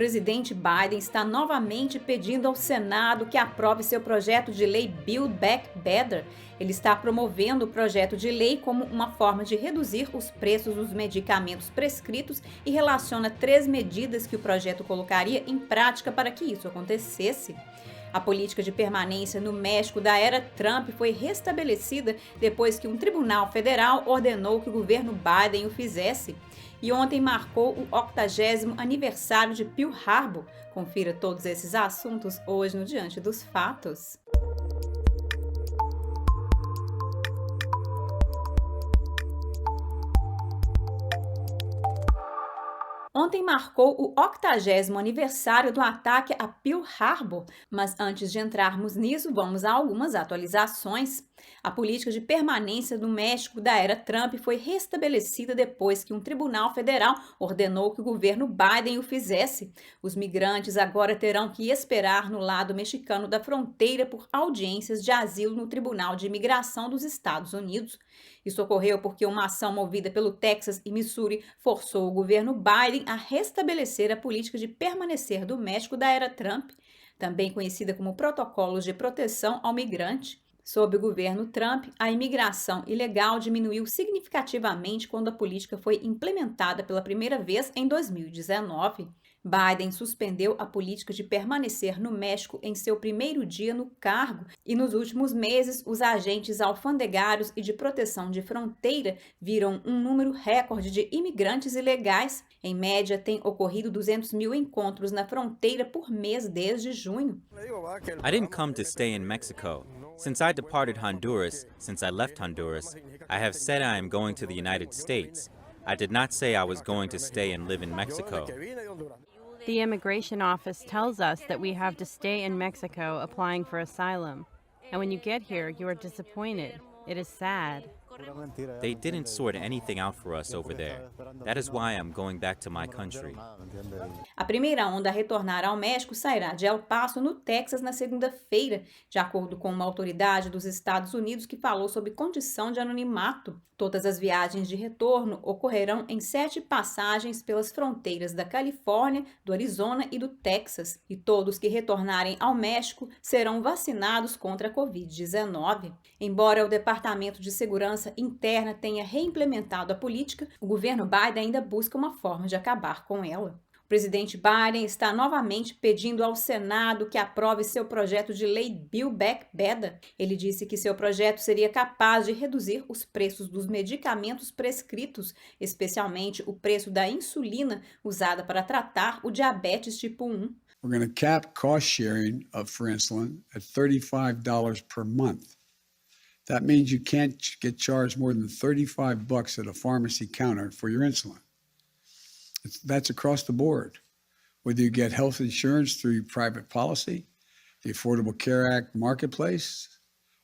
presidente Biden está novamente pedindo ao Senado que aprove seu projeto de lei Build Back Better. Ele está promovendo o projeto de lei como uma forma de reduzir os preços dos medicamentos prescritos e relaciona 3 medidas que o projeto colocaria em prática para que isso acontecesse. A política de permanência no México da era Trump foi restabelecida depois que um tribunal federal ordenou que o governo Biden o fizesse. E ontem marcou o 80º aniversário de Pearl Harbor. Confira todos esses assuntos hoje no Diante dos Fatos. Ontem marcou o 80º aniversário do ataque a Pearl Harbor, mas antes de entrarmos nisso, vamos a algumas atualizações. A política de permanência no México da era Trump foi restabelecida depois que um tribunal federal ordenou que o governo Biden o fizesse. Os migrantes agora terão que esperar no lado mexicano da fronteira por audiências de asilo no Tribunal de Imigração dos Estados Unidos. Isso ocorreu porque uma ação movida pelo Texas e Missouri forçou o governo Biden a restabelecer a política de permanecer do México da era Trump, também conhecida como Protocolos de Proteção ao Migrante. Sob o governo Trump, a imigração ilegal diminuiu significativamente quando a política foi implementada pela primeira vez em 2019. Biden suspendeu a política de permanecer no México em seu primeiro dia no cargo e nos últimos meses os agentes alfandegários e de proteção de fronteira viram um número recorde de imigrantes ilegais. Em média, tem ocorrido 200 mil encontros na fronteira por mês desde junho. I didn't come to stay in Mexico. Since I departed Honduras, since I left Honduras, I have said I am going to the United States. I did not say I was going to stay and live in Mexico. The immigration office tells us that we have to stay in Mexico applying for asylum. And when you get here, you are disappointed. It is sad. They didn't sort anything out for us over there. That is why I'm going back to my country. A primeira onda a retornar ao México sairá de El Paso, no Texas, na segunda-feira, de acordo com uma autoridade dos Estados Unidos que falou sobre condição de anonimato. Todas as viagens de retorno ocorrerão em 7 passagens pelas fronteiras da Califórnia, do Arizona e do Texas, e todos que retornarem ao México serão vacinados contra a Covid-19. Embora o Departamento de Segurança Interna tenha reimplementado a política, o governo Biden ainda busca uma forma de acabar com ela. O presidente Biden está novamente pedindo ao Senado que aprove seu projeto de lei Build Back Better. Ele disse que seu projeto seria capaz de reduzir os preços dos medicamentos prescritos, especialmente o preço da insulina usada para tratar o diabetes tipo 1. We're going to cap cost sharing for insulin at $35 per month. That means you can't get charged more than $35 at a pharmacy counter for your insulin. That's across the board. Whether you get health insurance through your private policy, the Affordable Care Act marketplace,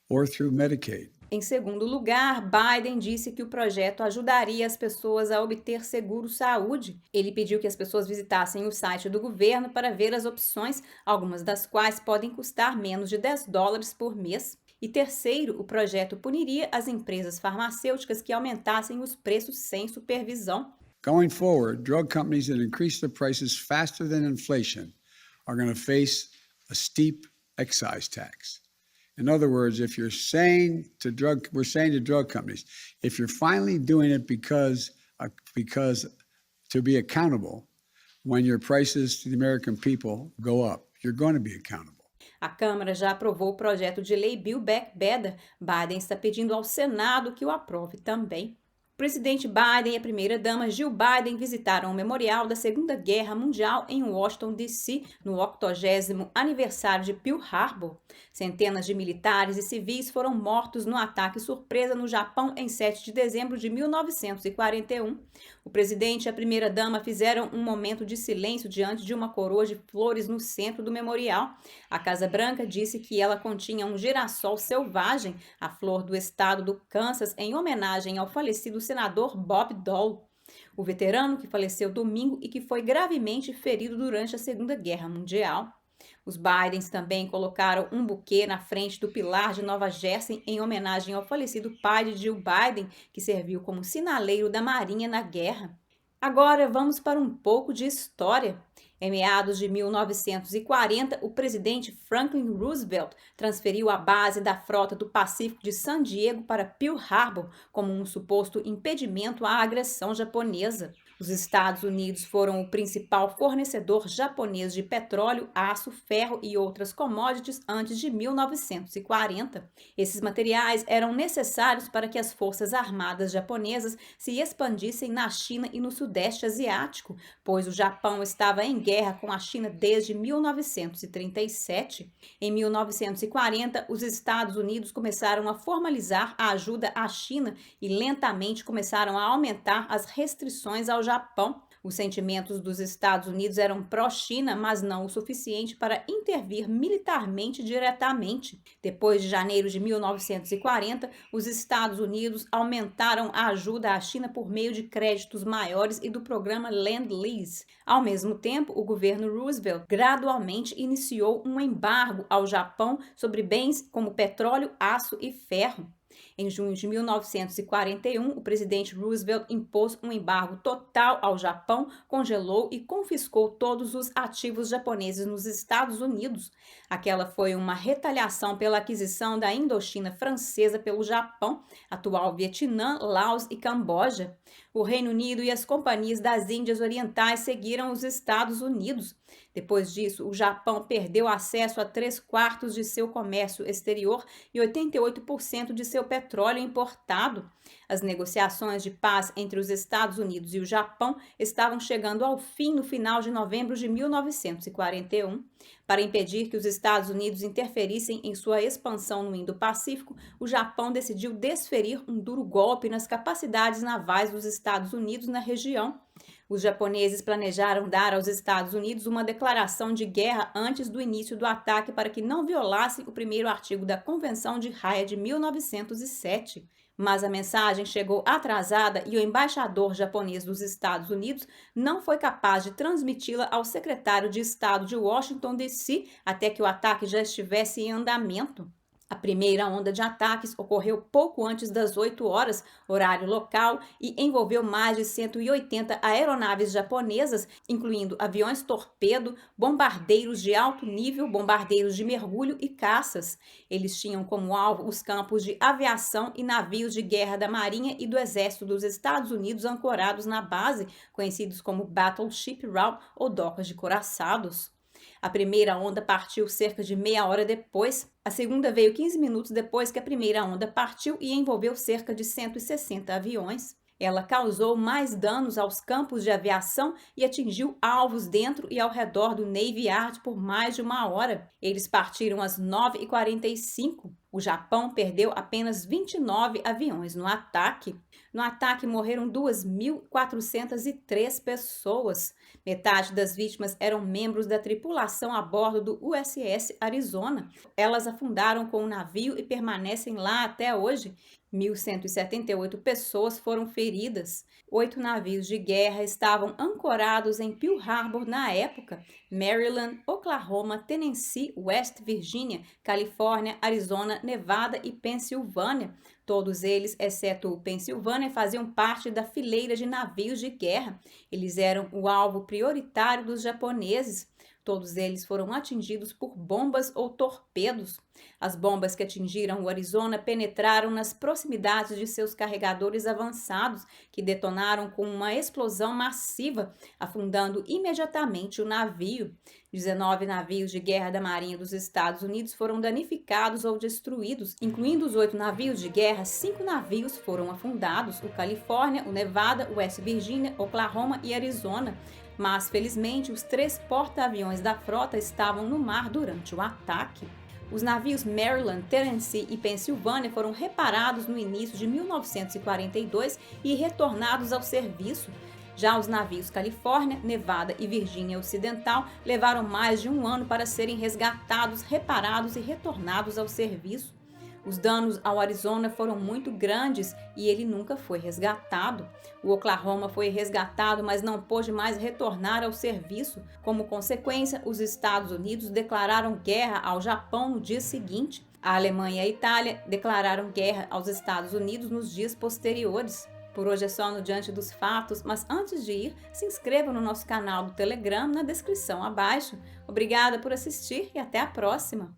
or through Medicaid. Em segundo lugar, Biden disse que o projeto ajudaria as pessoas a obter seguro-saúde. Ele pediu que as pessoas visitassem o site do governo para ver as opções, algumas das quais podem custar menos de $10 por mês. E terceiro, o projeto puniria as empresas farmacêuticas que aumentassem os preços sem supervisão. Going forward, drug companies that increase their prices faster than inflation are going to face a steep excise tax. In other words, if you're saying to we're saying to drug companies, if you're finally doing it because to be accountable, when your prices to the American people go up, you're going to be accountable. A Câmara já aprovou o projeto de lei Build Back Better. Biden está pedindo ao Senado que o aprove também. O presidente Biden e a primeira-dama Jill Biden visitaram o memorial da Segunda Guerra Mundial em Washington, D.C., no 80º aniversário de Pearl Harbor. Centenas de militares e civis foram mortos no ataque surpresa no Japão em 7 de dezembro de 1941. O presidente e a primeira-dama fizeram um momento de silêncio diante de uma coroa de flores no centro do memorial. A Casa Branca disse que ela continha um girassol selvagem, a flor do estado do Kansas, em homenagem ao falecido senador Bob Dole, o veterano que faleceu domingo e que foi gravemente ferido durante a Segunda Guerra Mundial. Os Bidens também colocaram um buquê na frente do pilar de Nova Jersey em homenagem ao falecido pai de Jill Biden, que serviu como sinaleiro da Marinha na guerra. Agora vamos para um pouco de história. Em meados de 1940, o presidente Franklin Roosevelt transferiu a base da frota do Pacífico de San Diego para Pearl Harbor como um suposto impedimento à agressão japonesa. Os Estados Unidos foram o principal fornecedor japonês de petróleo, aço, ferro e outras commodities antes de 1940. Esses materiais eram necessários para que as forças armadas japonesas se expandissem na China e no Sudeste Asiático, pois o Japão estava em guerra com a China desde 1937. Em 1940, os Estados Unidos começaram a formalizar a ajuda à China e lentamente começaram a aumentar as restrições ao Japão. Os sentimentos dos Estados Unidos eram pró-China, mas não o suficiente para intervir militarmente diretamente. Depois de janeiro de 1940, os Estados Unidos aumentaram a ajuda à China por meio de créditos maiores e do programa Lend-Lease. Ao mesmo tempo, o governo Roosevelt gradualmente iniciou um embargo ao Japão sobre bens como petróleo, aço e ferro. Em junho de 1941, o presidente Roosevelt impôs um embargo total ao Japão, congelou e confiscou todos os ativos japoneses nos Estados Unidos. Aquela foi uma retaliação pela aquisição da Indochina francesa pelo Japão, atual Vietnã, Laos e Camboja. O Reino Unido e as companhias das Índias Orientais seguiram os Estados Unidos. Depois disso, o Japão perdeu acesso a 3/4 de seu comércio exterior e 88% de seu petróleo importado. As negociações de paz entre os Estados Unidos e o Japão estavam chegando ao fim no final de novembro de 1941. Para impedir que os Estados Unidos interferissem em sua expansão no Indo-Pacífico, o Japão decidiu desferir um duro golpe nas capacidades navais dos Estados Unidos na região. Os japoneses planejaram dar aos Estados Unidos uma declaração de guerra antes do início do ataque para que não violassem o primeiro artigo da Convenção de Haia de 1907. Mas a mensagem chegou atrasada e o embaixador japonês dos Estados Unidos não foi capaz de transmiti-la ao secretário de Estado de Washington, D.C., até que o ataque já estivesse em andamento. A primeira onda de ataques ocorreu pouco antes das 8 horas, horário local, e envolveu mais de 180 aeronaves japonesas, incluindo aviões torpedo, bombardeiros de alto nível, bombardeiros de mergulho e caças. Eles tinham como alvo os campos de aviação e navios de guerra da Marinha e do Exército dos Estados Unidos ancorados na base, conhecidos como Battleship Route ou docas de coraçados. A primeira onda partiu cerca de meia hora depois, a segunda veio 15 minutos depois que a primeira onda partiu e envolveu cerca de 160 aviões. Ela causou mais danos aos campos de aviação e atingiu alvos dentro e ao redor do Navy Yard por mais de uma hora. Eles partiram às 9h45. O Japão perdeu apenas 29 aviões no ataque. No ataque morreram 2.403 pessoas. Metade das vítimas eram membros da tripulação a bordo do USS Arizona. Elas afundaram com o navio e permanecem lá até hoje. 1.178 pessoas foram feridas. 8 navios de guerra estavam ancorados em Pearl Harbor na época. Maryland, Oklahoma, Tennessee, West Virginia, Califórnia, Arizona, Nevada e Pensilvânia. Todos eles, exceto o Pensilvânia, faziam parte da fileira de navios de guerra. Eles eram o alvo prioritário dos japoneses. Todos eles foram atingidos por bombas ou torpedos. As bombas que atingiram o Arizona penetraram nas proximidades de seus carregadores avançados, que detonaram com uma explosão massiva, afundando imediatamente o navio. 19 navios de guerra da Marinha dos Estados Unidos foram danificados ou destruídos, incluindo os 8 navios de guerra. 5 navios foram afundados: o Califórnia, o Nevada, o West Virginia, Oklahoma e Arizona. Mas, felizmente, os 3 porta-aviões da frota estavam no mar durante o ataque. Os navios Maryland, Tennessee e Pensilvânia foram reparados no início de 1942 e retornados ao serviço. Já os navios Califórnia, Nevada e Virgínia Ocidental levaram mais de um ano para serem resgatados, reparados e retornados ao serviço. Os danos ao Arizona foram muito grandes e ele nunca foi resgatado. O Oklahoma foi resgatado, mas não pôde mais retornar ao serviço. Como consequência, os Estados Unidos declararam guerra ao Japão no dia seguinte. A Alemanha e a Itália declararam guerra aos Estados Unidos nos dias posteriores. Por hoje é só no Diante dos Fatos, mas antes de ir, se inscreva no nosso canal do Telegram na descrição abaixo. Obrigada por assistir e até a próxima!